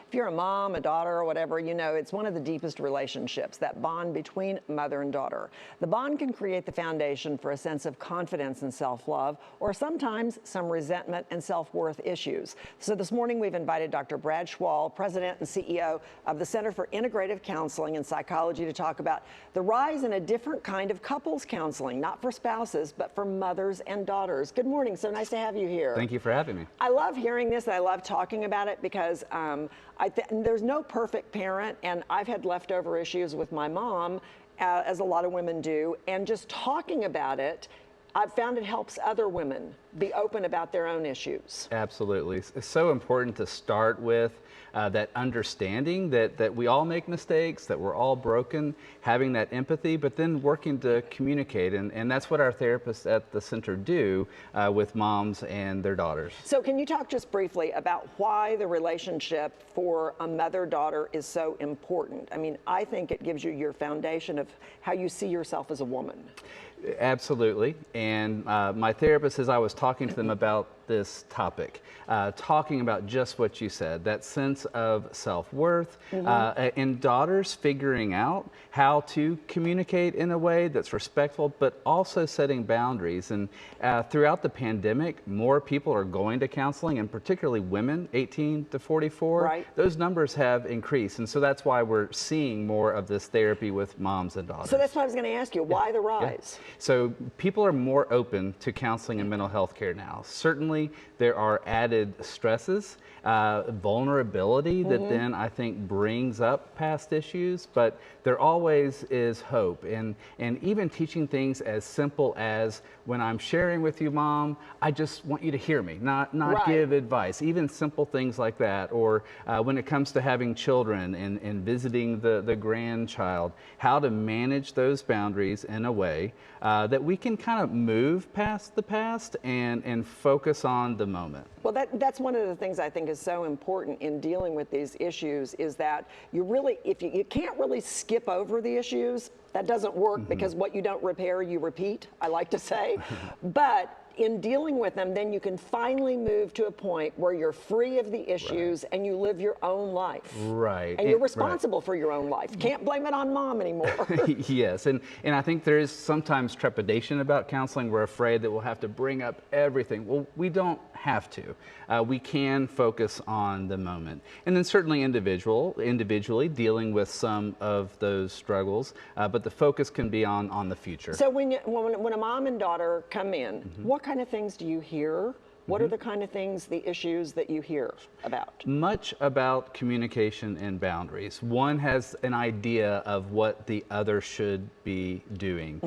If you're a mom, a daughter, or whatever, you know it's one of the deepest relationships, that bond between mother and daughter. The bond can create the foundation for a sense of confidence and self-love, or sometimes some resentment and self-worth issues. So this morning we've invited Dr. Brad Schwall, President and CEO of the Center for Integrative Counseling and Psychology, to talk about the rise in a different kind of couples counseling, not for spouses, but for mothers and daughters. Good morning. So nice to have you here. Thank you for having me. I love hearing this, and I love talking about it because there's no perfect parent, and I've had leftover issues with my mom, as a lot of women do, and just talking about it, I've found it helps other women be open about their own issues. Absolutely. It's so important to start with that understanding that we all make mistakes, that we're all broken, having that empathy, but then working to communicate. And that's what our therapists at the center do with moms and their daughters. So can you talk just briefly about why the relationship for a mother-daughter is so important? I mean, I think it gives you your foundation of how you see yourself as a woman. Absolutely. And my therapist, as I was talking to them about this topic, talking about just what you said, that sense of self-worth, and daughters figuring out how to communicate in a way that's respectful, but also setting boundaries. And throughout the pandemic, more people are going to counseling, and particularly women, 18 to 44. Right. Those numbers have increased. And so that's why we're seeing more of this therapy with moms and daughters. So that's what I was going to ask you. Why the rise? Yeah. So people are more open to counseling and mental health care now. Certainly there are added stresses, vulnerability that then I think brings up past issues, but there always is hope. And even teaching things as simple as, when I'm sharing with you, Mom, I just want you to hear me, not Right. give advice, even simple things like that. Or when it comes to having children and visiting the grandchild, how to manage those boundaries in a way that we can kind of move past the past and focus on the moment. Well, that's one of the things I think is so important in dealing with these issues, is that you really, if you can't really skip over the issues. That doesn't work because what you don't repair, you repeat, I like to say. But in dealing with them, then you can finally move to a point where you're free of the issues and you live your own life. Right. And you're responsible for your own life. Can't blame it on mom anymore. Yes, and I think there is sometimes trepidation about counseling. We're afraid that we'll have to bring up everything. Well, we don't have to. We can focus on the moment. And then certainly individually dealing with some of those struggles, but the focus can be on the future. So when a mom and daughter come in, what kind of things do you hear? What are the kind of things, the issues that you hear about? Much about communication and boundaries. One has an idea of what the other should be doing.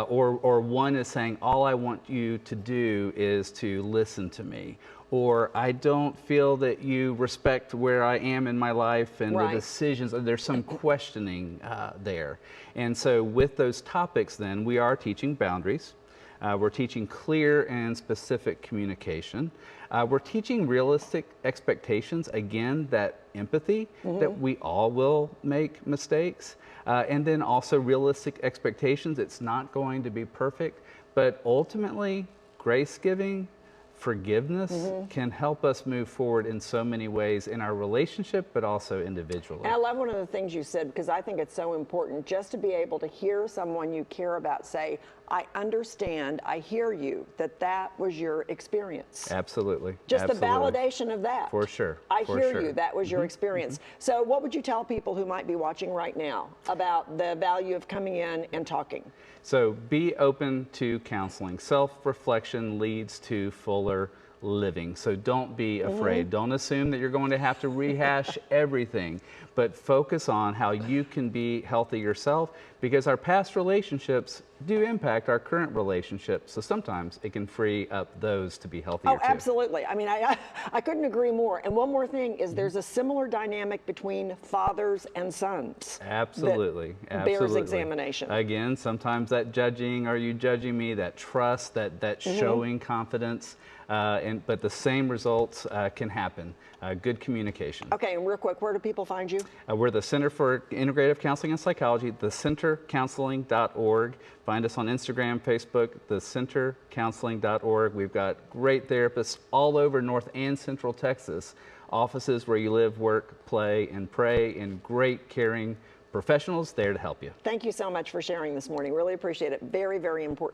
Or one is saying, all I want you to do is to listen to me. Or I don't feel that you respect where I am in my life and the decisions. There's some questioning there. And so with those topics then, we are teaching boundaries. We're teaching clear and specific communication. We're teaching realistic expectations, again, that empathy, that we all will make mistakes. And then also realistic expectations. It's not going to be perfect, but ultimately, grace giving, forgiveness can help us move forward in so many ways in our relationship, but also individually. And I love one of the things you said, because I think it's so important just to be able to hear someone you care about say, I understand, I hear you, that was your experience. Absolutely. Just Absolutely. the validation of that. For sure. I For hear sure. you, that was your experience. So what would you tell people who might be watching right now about the value of coming in and talking? So be open to counseling. Self-reflection leads to fuller living. So don't be afraid. Don't assume that you're going to have to rehash everything, but focus on how you can be healthy yourself, because our past relationships do impact our current relationships. So sometimes it can free up those to be healthier too. Absolutely. I mean, I couldn't agree more. And one more thing is there's a similar dynamic between fathers and sons. Absolutely. That bears examination. Again, sometimes that judging, are you judging me, that trust, that showing confidence, but the same results can happen. Good communication. Okay, and real quick, where do people find you? We're the Center for Integrative Counseling and Psychology, thecentercounseling.org. Find us on Instagram, Facebook, thecentercounseling.org. We've got great therapists all over North and Central Texas offices where you live, work, play, and pray, and great, caring professionals there to help you. Thank you so much for sharing this morning. Really appreciate it. Very, very important.